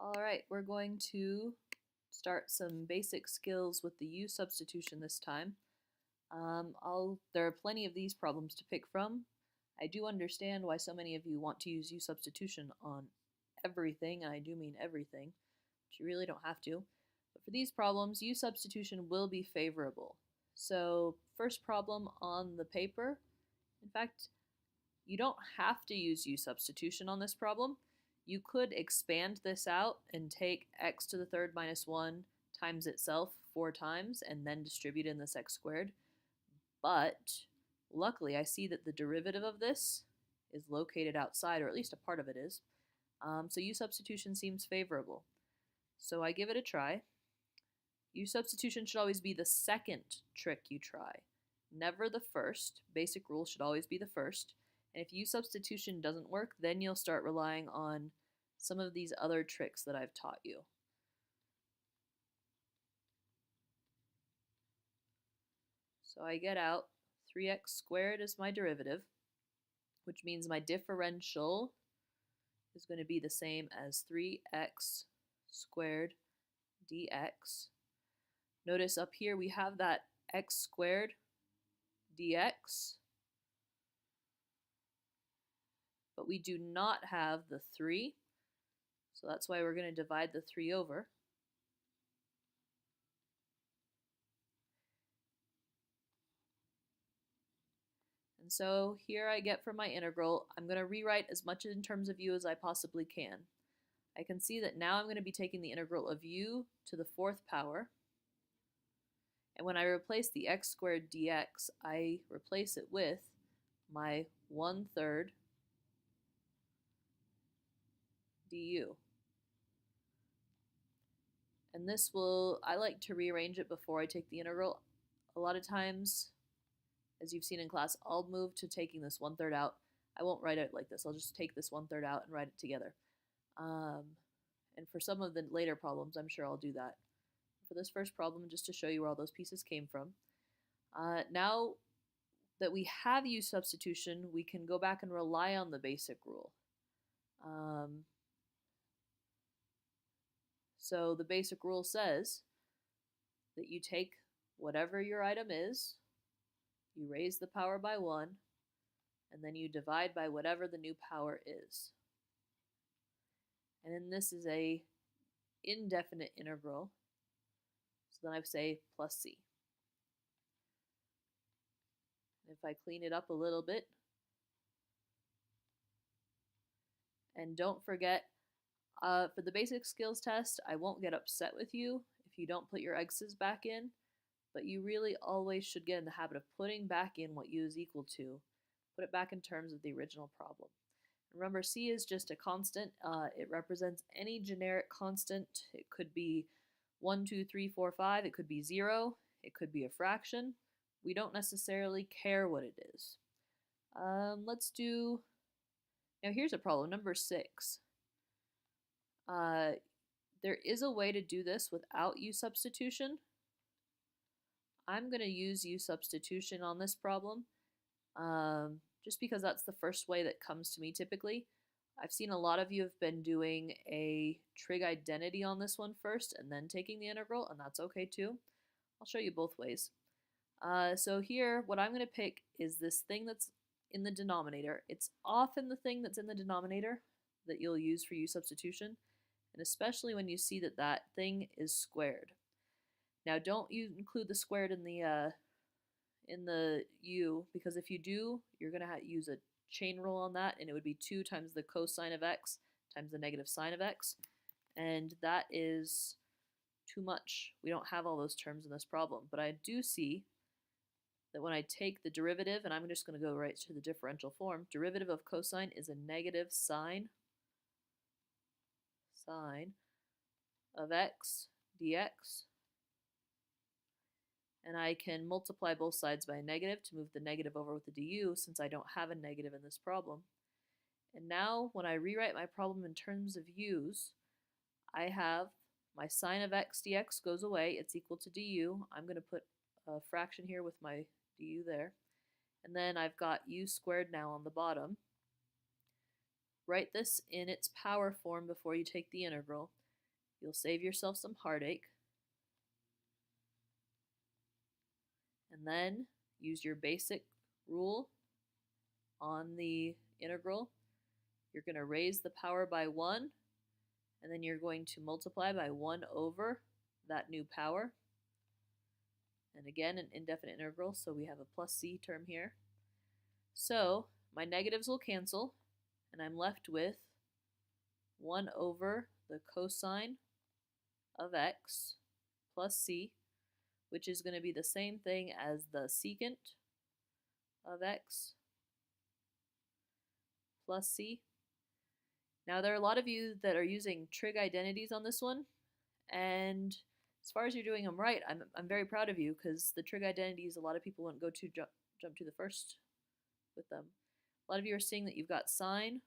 All right, we're going to start some basic skills with the U substitution this time. There are plenty of these problems to pick from. I do understand why so many of you want to use U substitution on everything, and I do mean everything, but you really don't have to. But for these problems, U substitution will be favorable. So, first problem on the paper. In fact, you don't have to use U substitution on this problem. You could expand this out and take x to the third minus 1 times itself 4 times and then distribute in this x squared. But luckily, I see that the derivative of this is located outside, or at least a part of it is. So U substitution seems favorable. So I give it a try. U substitution should always be the second trick you try, never the first. Basic rule should always be the first. And if U substitution doesn't work, then you'll start relying on some of these other tricks that I've taught you. So I get out 3x squared as my derivative, which means my differential is going to be the same as 3x squared dx. Notice up here we have that x squared dx, but we do not have the 3, so that's why we're going to divide the 3 over. And so here I get for my integral, I'm going to rewrite as much in terms of u as I possibly can. I can see that now I'm going to be taking the integral of u to the 4th power. And when I replace the x squared dx, I replace it with my 1/3 du. And this will, I like to rearrange it before I take the integral. A lot of times, as you've seen in class, I'll move to taking this 1/3 out. I won't write it like this. I'll just take this 1/3 out and write it together. And for some of the later problems, I'm sure I'll do that. For this first problem, just to show you where all those pieces came from. Now that we have U substitution, we can go back and rely on the basic rule. So the basic rule says that you take whatever your item is, you raise the power by 1, and then you divide by whatever the new power is. And then this is a indefinite integral, so then I say plus c. And if I clean it up a little bit, and don't forget, for the basic skills test, I won't get upset with you if you don't put your x's back in, but you really always should get in the habit of putting back in what u is equal to. Put it back in terms of the original problem. And remember, c is just a constant. It represents any generic constant. It could be 1, 2, 3, 4, 5. It could be 0. It could be a fraction. We don't necessarily care what it is. Let's do, now here's a problem, number 6. There is a way to do this without U substitution. I'm going to use U substitution on this problem, just because that's the first way that comes to me typically. I've seen a lot of you have been doing a trig identity on this one first and then taking the integral, and that's okay too. I'll show you both ways. So here, what I'm going to pick is this thing that's in the denominator. It's often the thing that's in the denominator that you'll use for U substitution, and especially when you see that that thing is squared. Now don't you include the squared in the u, because if you do, you're going to use a chain rule on that, and it would be 2 times the cosine of x times the negative sine of x, and that is too much. We don't have all those terms in this problem, but I do see that when I take the derivative, and I'm just going to go right to the differential form, derivative of cosine is a negative sine of x dx, and I can multiply both sides by a negative to move the negative over with the du, since I don't have a negative in this problem. And now when I rewrite my problem in terms of u's, I have my sine of x dx goes away, it's equal to du. I'm going to put a fraction here with my du there, and then I've got u squared now on the bottom. Write this in its power form before you take the integral. You'll save yourself some heartache. And then use your basic rule on the integral. You're going to raise the power by 1, and then you're going to multiply by 1 over that new power. And again, an indefinite integral, so we have a plus c term here. So my negatives will cancel, and I'm left with 1 over the cosine of x plus c, which is going to be the same thing as the secant of x plus c. Now there are a lot of you that are using trig identities on this one, and as far as you're doing them right, I'm very proud of you, because the trig identities, a lot of people wouldn't go to jump to the first with them. A lot of you are seeing that you've got sine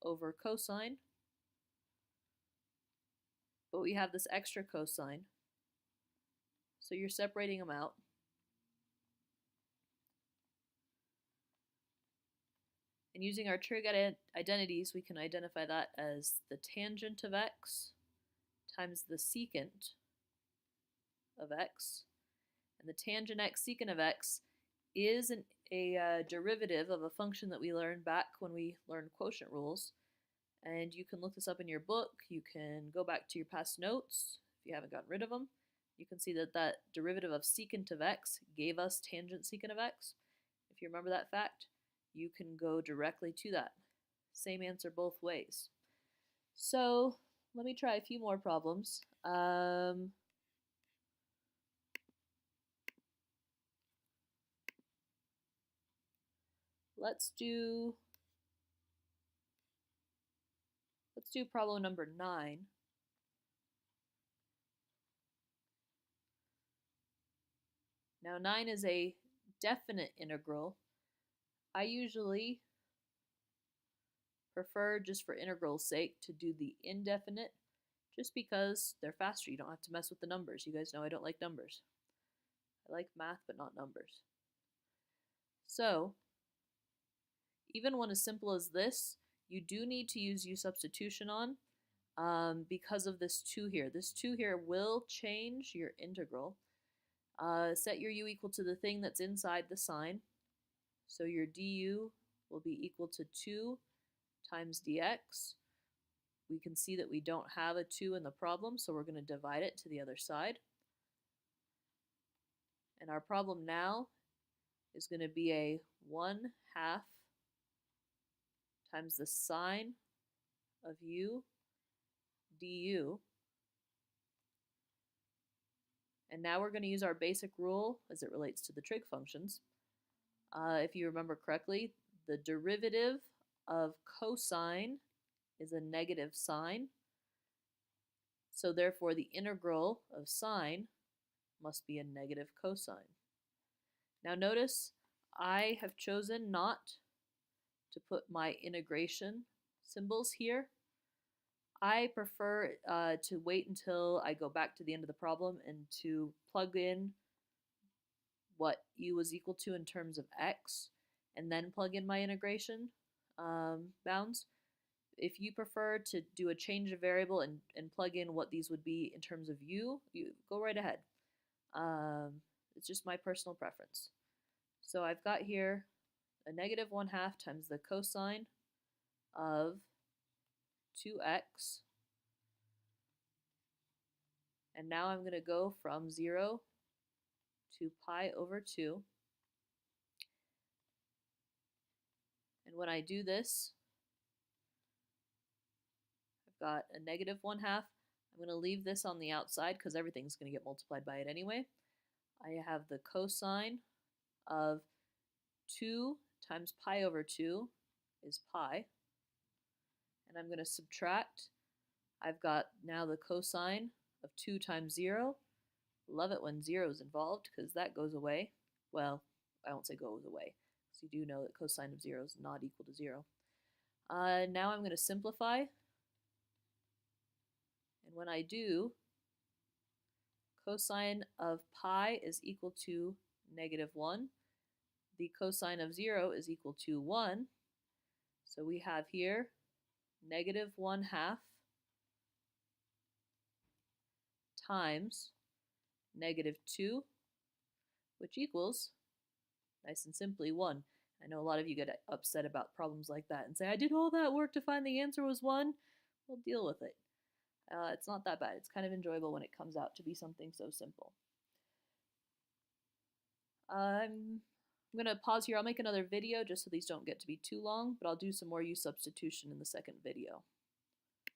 over cosine, but we have this extra cosine, so you're separating them out. And using our trig identities, we can identify that as the tangent of x times the secant of x. And the tangent x secant of x is a derivative of a function that we learned back when we learned quotient rules. And you can look this up in your book. You can go back to your past notes if you haven't gotten rid of them. You can see that that derivative of secant of x gave us tangent secant of x. If you remember that fact, you can go directly to that. Same answer both ways. So let me try a few more problems. Let's do problem number 9. Now 9 is a definite integral. I usually prefer, just for integral's sake, to do the indefinite, just because they're faster. You don't have to mess with the numbers. You guys know I don't like numbers. I like math, but not numbers. So even one as simple as this, you do need to use u substitution on, because of this 2 here. This 2 here will change your integral. Set your u equal to the thing that's inside the sign. So your du will be equal to 2 times dx. We can see that we don't have a 2 in the problem, so we're going to divide it to the other side. And our problem now is going to be a 1/2 times the sine of u du. And now we're going to use our basic rule as it relates to the trig functions. If you remember correctly, the derivative of cosine is a negative sign. So therefore the integral of sine must be a negative cosine. Now notice I have chosen not to put my integration symbols here. I prefer to wait until I go back to the end of the problem and to plug in what u was equal to in terms of x, and then plug in my integration bounds. If you prefer to do a change of variable and plug in what these would be in terms of u, you go right ahead. It's just my personal preference. So I've got here a negative 1/2 times the cosine of 2x. And now I'm going to go from 0 to pi over 2. And when I do this, I've got a negative 1/2. I'm going to leave this on the outside because everything's going to get multiplied by it anyway. I have the cosine of 2 times pi over 2 is pi. And I'm going to subtract. I've got now the cosine of 2 times 0. Love it when 0 is involved because that goes away. Well, I won't say goes away, because you do know that cosine of 0 is not equal to 0. Now I'm going to simplify. And when I do, cosine of pi is equal to negative 1. The cosine of 0 is equal to 1. So we have here negative 1/2 times -2, which equals, nice and simply, 1. I know a lot of you get upset about problems like that and say, I did all that work to find the answer was 1. Well, deal with it. It's not that bad. It's kind of enjoyable when it comes out to be something so simple. I'm going to pause here. I'll make another video just so these don't get to be too long, but I'll do some more U substitution in the second video.